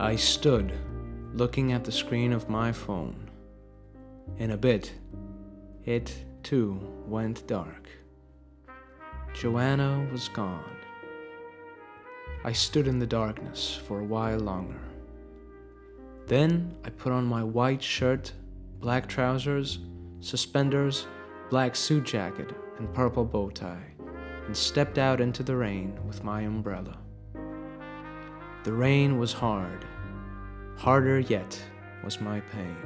I stood, looking at the screen of my phone. In a bit, it, too, went dark. Joanna was gone. I stood in the darkness for a while longer. Then I put on my white shirt, black trousers, suspenders, black suit jacket, and purple bow tie, and stepped out into the rain with my umbrella. The rain was hard. Harder yet was my pain.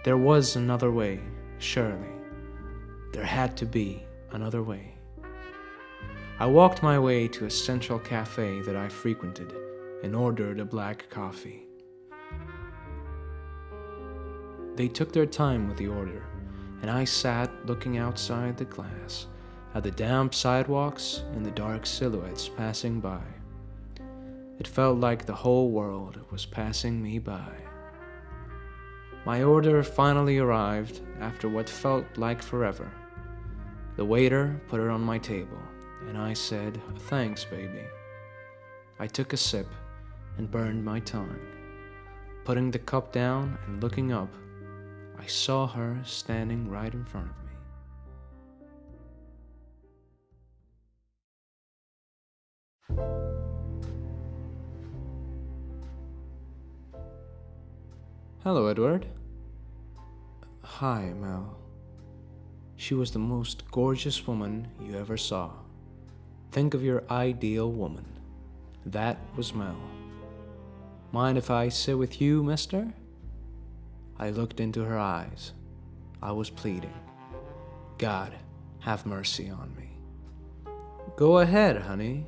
There was another way, surely. There had to be another way. I walked my way to a central cafe that I frequented and ordered a black coffee. They took their time with the order, and I sat looking outside the glass at the damp sidewalks and the dark silhouettes passing by. It felt like the whole world was passing me by. My order finally arrived after what felt like forever. The waiter put it on my table, and I said, "Thanks, baby." I took a sip and burned my tongue. Putting the cup down and looking up, I saw her standing right in front of me. "Hello, Edward." "Hi, Mel." She was the most gorgeous woman you ever saw. Think of your ideal woman. That was Mel. "Mind if I sit with you, mister?" I looked into her eyes. I was pleading. God, have mercy on me. "Go ahead, honey."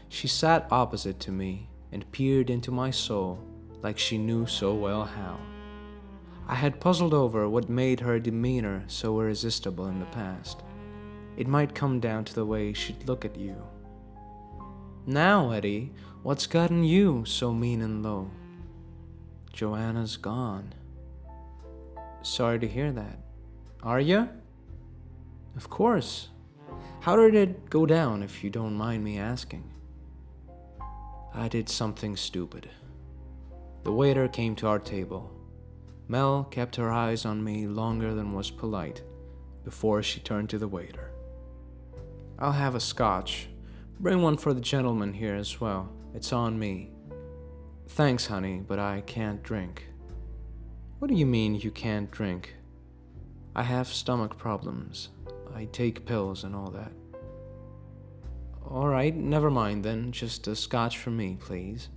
She sat opposite to me and peered into my soul like she knew so well how. I had puzzled over what made her demeanor so irresistible in the past. It might come down to the way she'd look at you. "Now, Eddie, what's gotten you so mean and low?" "Joanna's gone." "Sorry to hear that. Are you?" "Of course. How did it go down, if you don't mind me asking?" "I did something stupid." The waiter came to our table. Mel kept her eyes on me longer than was polite before she turned to the waiter. "I'll have a scotch. Bring one for the gentleman here as well. It's on me." "Thanks, honey, but I can't drink." "What do you mean you can't drink?" "I have stomach problems. I take pills and all that." "All right, never mind then. Just a scotch for me, please."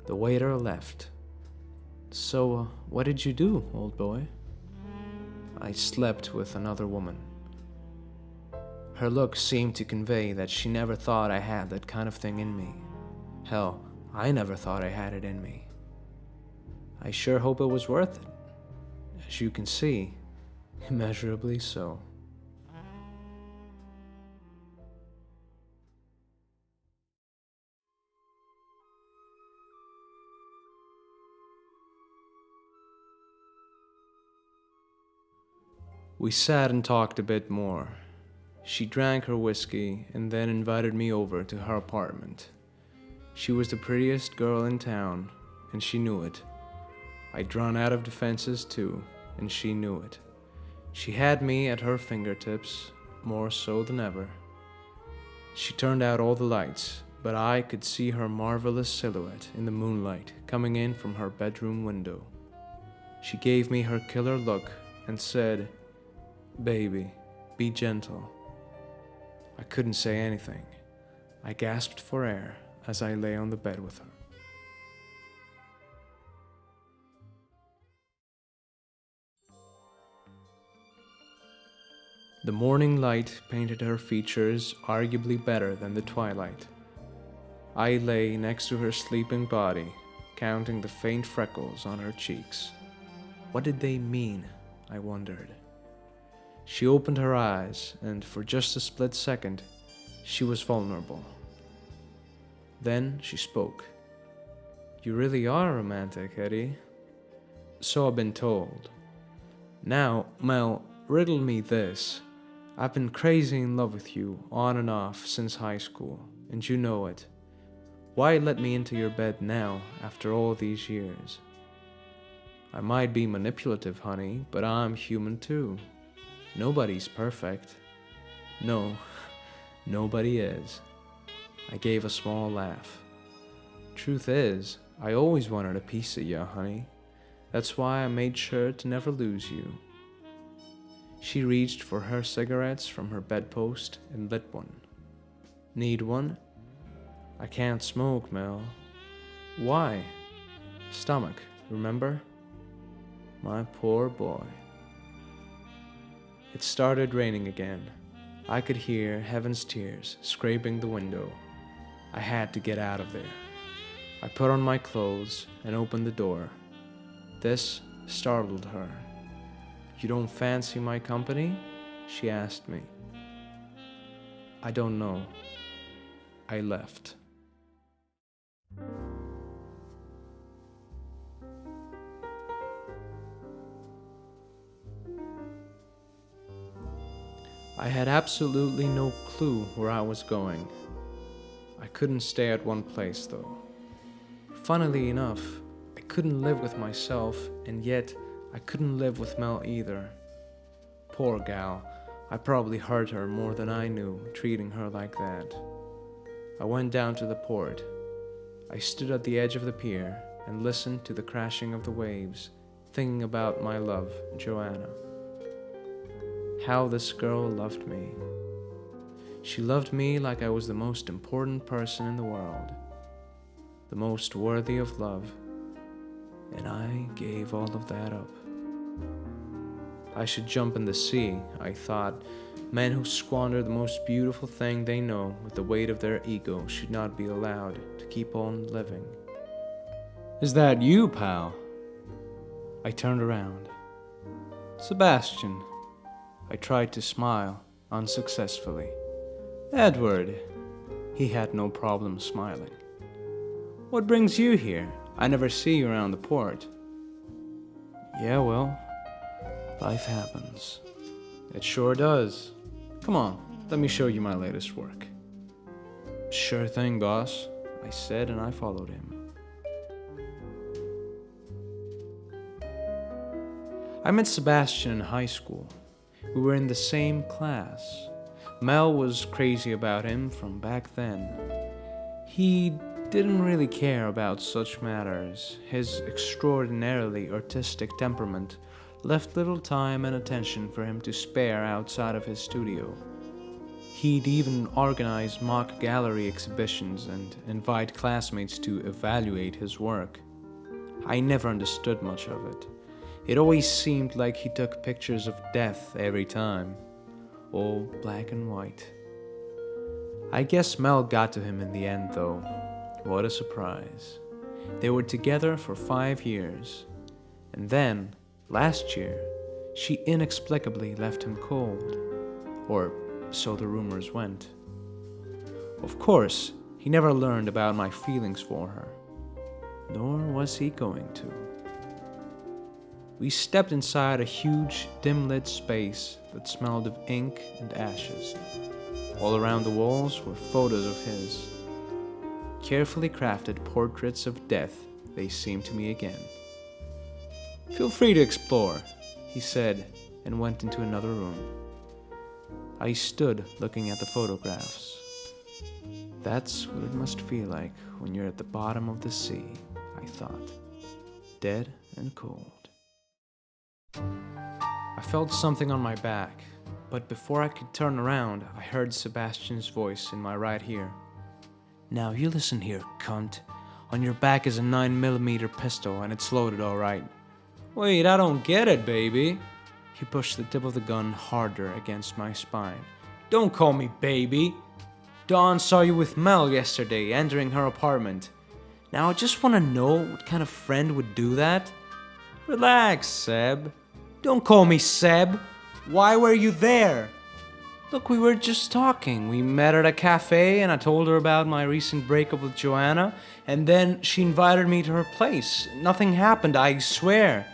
The waiter left. "So, what did you do, old boy?" "I slept with another woman." Her look seemed to convey that she never thought I had that kind of thing in me. Hell, I never thought I had it in me. I sure hope it was worth it. As you can see, immeasurably so. We sat and talked a bit more. She drank her whiskey and then invited me over to her apartment. She was the prettiest girl in town, and she knew it. I'd drawn out of defenses too, and she knew it. She had me at her fingertips, more so than ever. She turned out all the lights, but I could see her marvelous silhouette in the moonlight coming in from her bedroom window. She gave me her killer look and said, "Baby, be gentle." I couldn't say anything. I gasped for air as I lay on the bed with her. The morning light painted her features arguably better than the twilight. I lay next to her sleeping body, counting the faint freckles on her cheeks. What did they mean, I wondered. She opened her eyes, and for just a split second, she was vulnerable. Then she spoke. "You really are romantic, Eddie." "So I've been told." "Now, Mel, riddle me this. I've been crazy in love with you, on and off, since high school, and you know it. Why let me into your bed now, after all these years? I might be manipulative, honey, but I'm human too. Nobody's perfect. No, nobody is. I gave a small laugh. Truth is, I always wanted a piece of you, honey. That's why I made sure to never lose you. She reached for her cigarettes from her bedpost and lit one. Need one? I can't smoke, Mel. Why? Stomach, remember? My poor boy. It started raining again. I could hear heaven's tears scraping the window. I had to get out of there. I put on my clothes and opened the door. This startled her. You don't fancy my company? She asked me. I don't know. I left. I had absolutely no clue where I was going. I couldn't stay at one place though. Funnily enough, I couldn't live with myself, and yet I couldn't live with Mel either. Poor gal, I probably hurt her more than I knew, treating her like that. I went down to the port. I stood at the edge of the pier and listened to the crashing of the waves, thinking about my love, Joanna. How this girl loved me. She loved me like I was the most important person in the world, the most worthy of love, and I gave all of that up. I should jump in the sea, I thought. Men who squander the most beautiful thing they know with the weight of their ego should not be allowed to keep on living. Is that you, pal? I turned around. Sebastian. I tried to smile, unsuccessfully. Edward. He had no problem smiling. What brings you here? I never see you around the port. Yeah, well, life happens. It sure does. Come on, let me show you my latest work. Sure thing, boss, I said, and I followed him. I met Sebastian in high school. We were in the same class. Mel was crazy about him from back then. He didn't really care about such matters. His extraordinarily artistic temperament left little time and attention for him to spare outside of his studio. He'd even organize mock gallery exhibitions and invite classmates to evaluate his work. I never understood much of it. It always seemed like he took pictures of death every time, all black and white. I guess Mel got to him in the end, though. What a surprise. They were together for 5 years, and then, last year, she inexplicably left him cold, or so the rumors went. Of course, he never learned about my feelings for her, nor was he going to. We stepped inside a huge, dim-lit space that smelled of ink and ashes. All around the walls were photos of his. Carefully crafted portraits of death, they seemed to me again. Feel free to explore, he said, and went into another room. I stood looking at the photographs. That's what it must feel like when you're at the bottom of the sea, I thought. Dead and cold. I felt something on my back, but before I could turn around, I heard Sebastian's voice in my right ear. Now you listen here, cunt. On your back is a 9mm pistol, and it's loaded all right. Wait, I don't get it, baby. He pushed the tip of the gun harder against my spine. Don't call me baby. Dawn saw you with Mel yesterday, entering her apartment. Now I just want to know what kind of friend would do that. Relax, Seb. Don't call me Seb. Why were you there? Look, we were just talking. We met at a cafe and I told her about my recent breakup with Joanna, and then she invited me to her place. Nothing happened, I swear.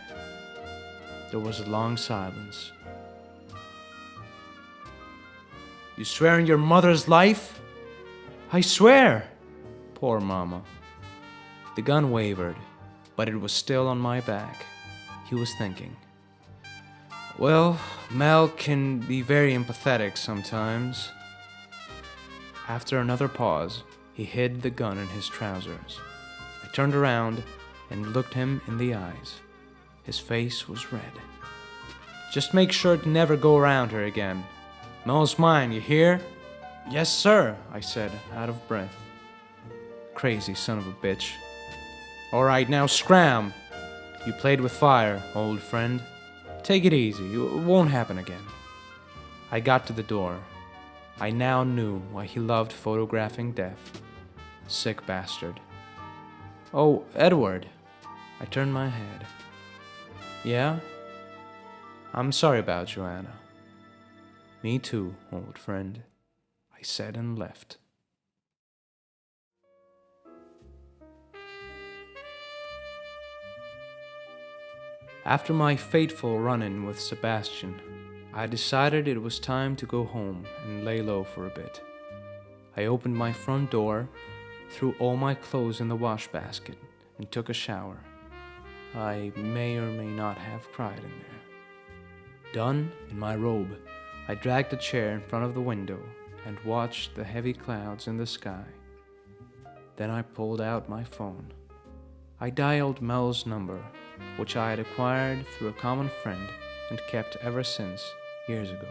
There was a long silence. You swear on your mother's life? I swear. Poor mama. The gun wavered, but it was still on my back. He was thinking. Well, Mel can be very empathetic sometimes. After another pause, he hid the gun in his trousers. I turned around and looked him in the eyes. His face was red. Just make sure to never go around her again. Mel's mine, you hear? Yes, sir, I said, out of breath. Crazy son of a bitch. All right, now scram. You played with fire, old friend. Take it easy, it won't happen again. I got to the door. I now knew why he loved photographing death. Sick bastard. Oh, Edward. I turned my head. Yeah? I'm sorry about Joanna. Me too, old friend, I said and left. After my fateful run-in with Sebastian, I decided it was time to go home and lay low for a bit. I opened my front door, threw all my clothes in the wash basket, and took a shower. I may or may not have cried in there. Done in my robe, I dragged a chair in front of the window and watched the heavy clouds in the sky. Then I pulled out my phone. I dialed Mel's number, which I had acquired through a common friend and kept ever since, years ago.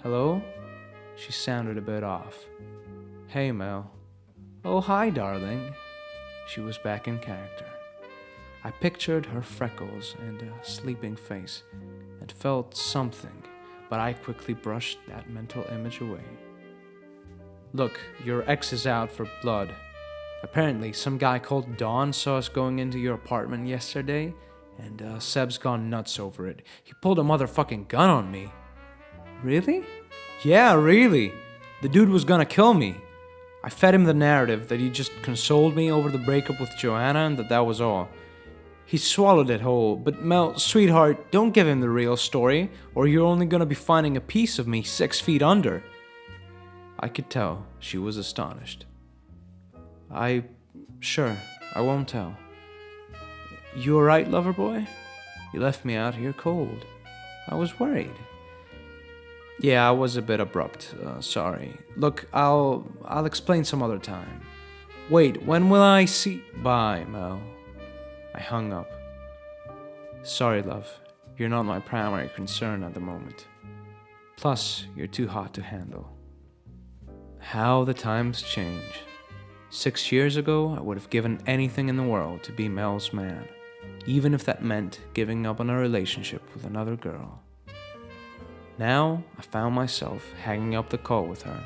Hello? She sounded a bit off. Hey, Mel. Oh, hi, darling. She was back in character. I pictured her freckles and a sleeping face and felt something, but I quickly brushed that mental image away. Look, your ex is out for blood. Apparently, some guy called Don saw us going into your apartment yesterday, and Seb's gone nuts over it. He pulled a motherfucking gun on me. Really? Yeah, really. The dude was gonna kill me. I fed him the narrative that he just consoled me over the breakup with Joanna and that was all. He swallowed it whole, but Mel, sweetheart, don't give him the real story, or you're only gonna be finding a piece of me 6 feet under. I could tell she was astonished. Sure, I won't tell. You alright, lover boy? You left me out here cold. I was worried. Yeah, I was a bit abrupt, sorry. Look, I'll explain some other time. Wait, when will I see... Bye, Mel. I hung up. Sorry, love. You're not my primary concern at the moment. Plus, you're too hot to handle. How the times change. 6 years ago, I would have given anything in the world to be Mel's man, even if that meant giving up on a relationship with another girl. Now, I found myself hanging up the call with her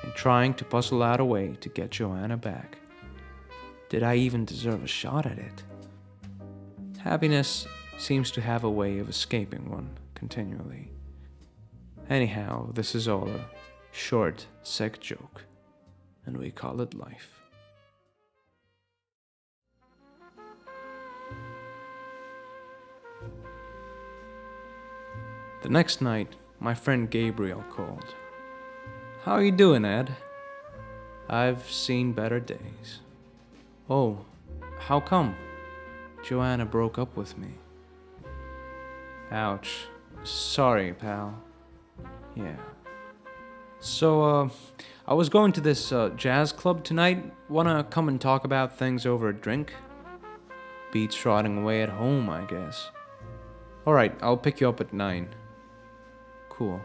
and trying to puzzle out a way to get Joanna back. Did I even deserve a shot at it? Happiness seems to have a way of escaping one continually. Anyhow, this is all a short, sick joke, and we call it life. The next night, my friend Gabriel called. How you doing, Ed? I've seen better days. Oh, how come? Joanna broke up with me. Ouch. Sorry, pal. Yeah. So, I was going to this jazz club tonight. Wanna come and talk about things over a drink? Beats rotting away at home, I guess. Alright, I'll pick you up at 9. Cool.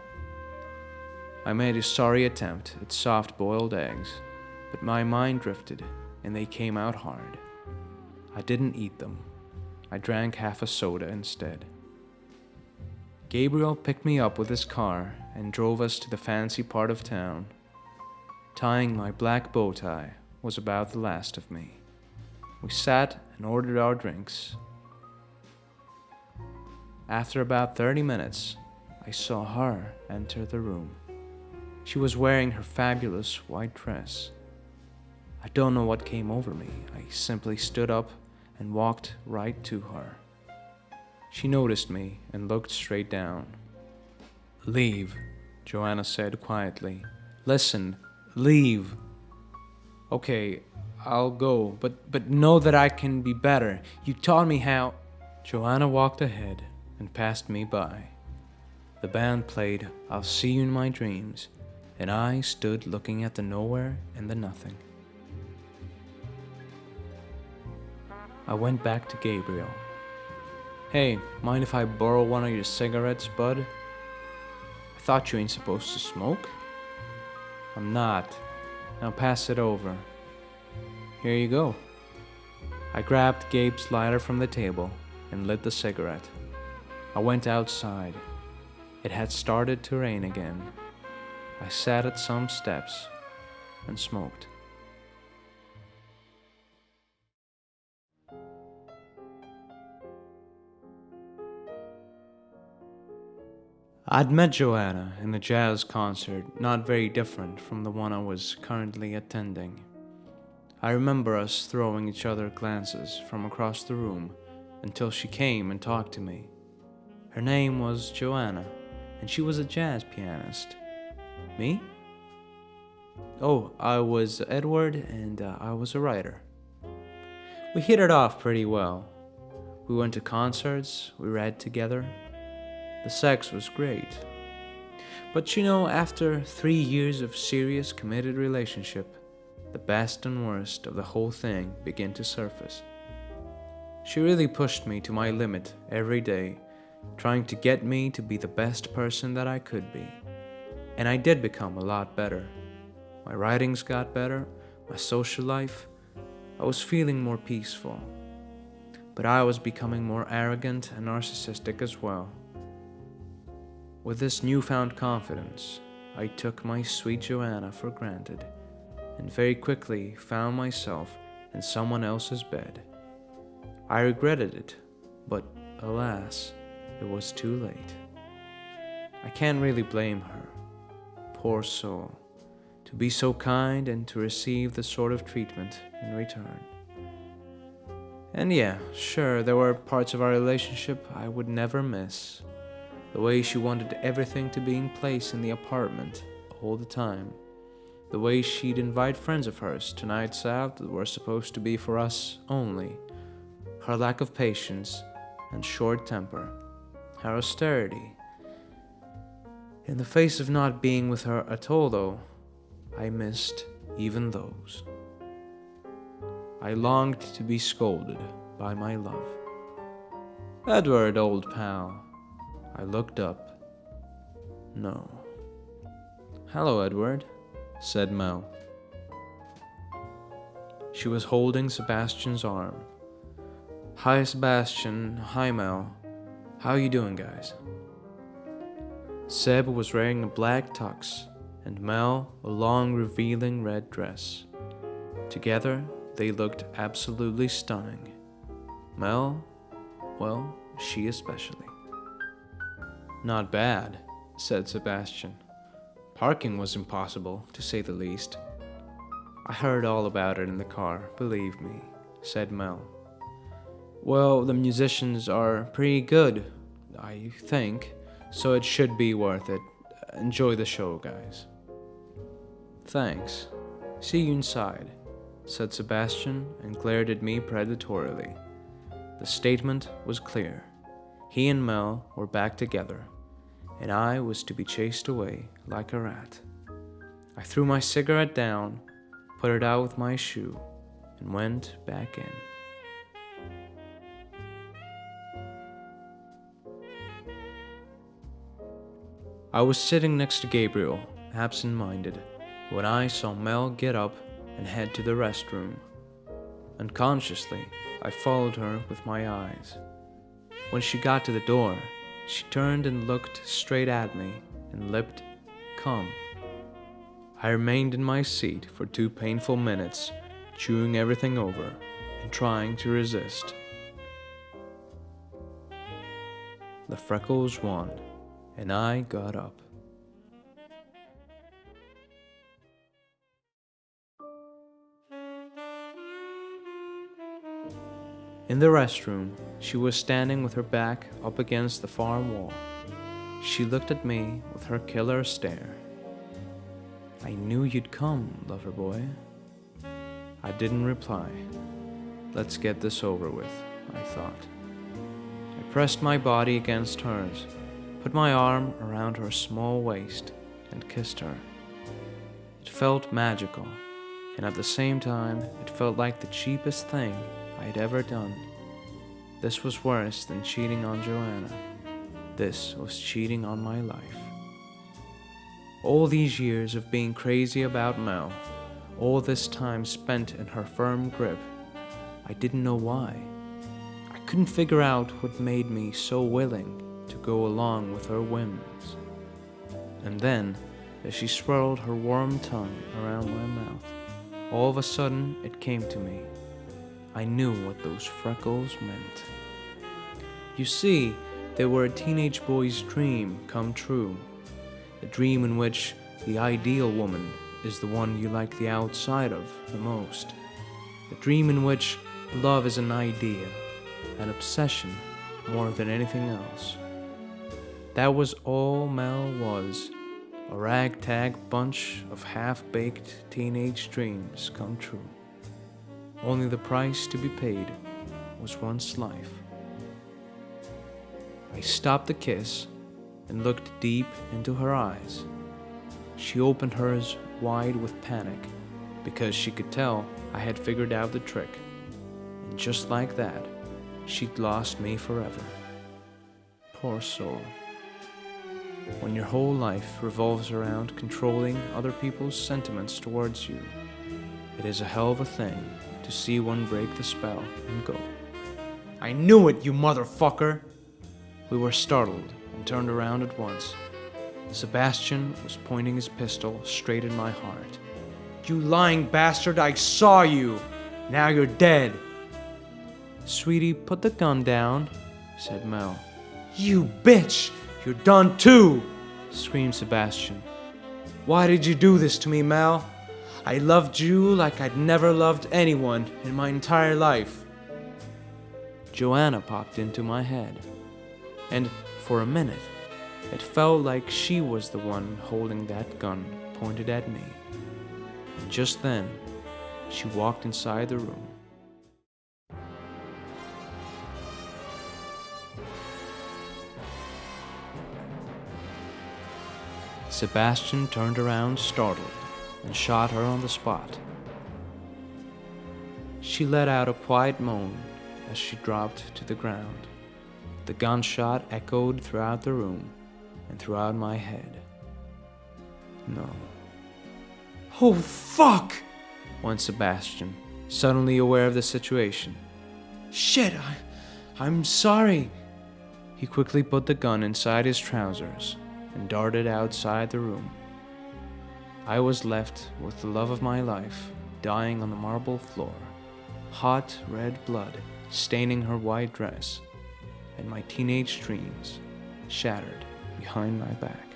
I made a sorry attempt at soft-boiled eggs, but my mind drifted, and they came out hard. I didn't eat them. I drank half a soda instead. Gabriel picked me up with his car and drove us to the fancy part of town. Tying my black bow tie was about the last of me. We sat and ordered our drinks. After about 30 minutes, I saw her enter the room. She was wearing her fabulous white dress. I don't know what came over me. I simply stood up and walked right to her. She noticed me and looked straight down. Leave, Joanna said quietly. Listen, leave. Okay, I'll go, but know that I can be better. You taught me how. Joanna walked ahead and passed me by. The band played I'll See You in My Dreams, and I stood looking at the nowhere and the nothing. I went back to Gabriel. Hey, mind if I borrow one of your cigarettes, bud? I thought you ain't supposed to smoke. I'm not. Now pass it over. Here you go. I grabbed Gabe's lighter from the table and lit the cigarette. I went outside. It had started to rain again. I sat at some steps and smoked. I'd met Joanna in the jazz concert, not very different from the one I was currently attending. I remember us throwing each other glances from across the room until she came and talked to me. Her name was Joanna, and she was a jazz pianist. Me? Oh, I was Edward, and I was a writer. We hit it off pretty well. We went to concerts, we read together. The sex was great. But after 3 years of serious, committed relationship, the best and worst of the whole thing began to surface. She really pushed me to my limit every day, trying to get me to be the best person that I could be. And I did become a lot better. My writings got better, my social life. I was feeling more peaceful. But I was becoming more arrogant and narcissistic as well. With this newfound confidence, I took my sweet Joanna for granted, and very quickly found myself in someone else's bed. I regretted it, but alas, it was too late. I can't really blame her. Poor soul, to be so kind and to receive this sort of treatment in return. And yeah, sure, there were parts of our relationship I would never miss. The way she wanted everything to be in place in the apartment all the time. The way she'd invite friends of hers to nights out that were supposed to be for us only. Her lack of patience and short temper. Her austerity. In the face of not being with her at all, though, I missed even those. I longed to be scolded by my love. Edward, old pal. I looked up. No. Hello, Edward, said Mel. She was holding Sebastian's arm. Hi, Sebastian. Hi, Mel. How you doing, guys? Seb was wearing a black tux, and Mel a long, revealing red dress. Together, they looked absolutely stunning. Mel, well, she especially. Not bad, said Sebastian. Parking was impossible, to say the least. I heard all about it in the car, believe me, said Mel. Well, the musicians are pretty good, I think, so it should be worth it. Enjoy the show, guys. Thanks. See you inside, said Sebastian and glared at me predatorily. The statement was clear. He and Mel were back together, and I was to be chased away like a rat. I threw my cigarette down, put it out with my shoe, and went back in. I was sitting next to Gabriel, absent-minded, when I saw Mel get up and head to the restroom. Unconsciously, I followed her with my eyes. When she got to the door, she turned and looked straight at me and lipped, "Come." I remained in my seat for 2 painful minutes, chewing everything over and trying to resist. The freckles won, and I got up. In the restroom, she was standing with her back up against the far wall. She looked at me with her killer stare. "I knew you'd come, lover boy." I didn't reply. Let's get this over with, I thought. I pressed my body against hers, put my arm around her small waist, and kissed her. It felt magical, and at the same time, it felt like the cheapest thing I had ever done. This was worse than cheating on Joanna. This was cheating on my life. All these years of being crazy about Mel, all this time spent in her firm grip, I didn't know why. I couldn't figure out what made me so willing to go along with her whims. And then, as she swirled her warm tongue around my mouth, all of a sudden it came to me. I knew what those freckles meant. You see, they were a teenage boy's dream come true. A dream in which the ideal woman is the one you like the outside of the most. A dream in which love is an idea, an obsession more than anything else. That was all Mel was, a ragtag bunch of half-baked teenage dreams come true. Only the price to be paid was one's life. I stopped the kiss and looked deep into her eyes. She opened hers wide with panic because she could tell I had figured out the trick. And just like that, she'd lost me forever. Poor soul. When your whole life revolves around controlling other people's sentiments towards you, it is a hell of a thing to see one break the spell and go. I knew it, you motherfucker! We were startled and turned around at once. Sebastian was pointing his pistol straight in my heart. You lying bastard, I saw you! Now you're dead! Sweetie, put the gun down, said Mel. You bitch! You're done too! Screamed Sebastian. Why did you do this to me, Mel? I loved you like I'd never loved anyone in my entire life. Joanna popped into my head, and for a minute, it felt like she was the one holding that gun pointed at me. And just then, she walked inside the room. Sebastian turned around startled and shot her on the spot. She let out a quiet moan as she dropped to the ground. The gunshot echoed throughout the room and throughout my head. No. Oh, fuck! whined Sebastian, suddenly aware of the situation. Shit, I'm sorry. He quickly put the gun inside his trousers and darted outside the room. I was left with the love of my life dying on the marble floor, hot red blood staining her white dress, and my teenage dreams shattered behind my back.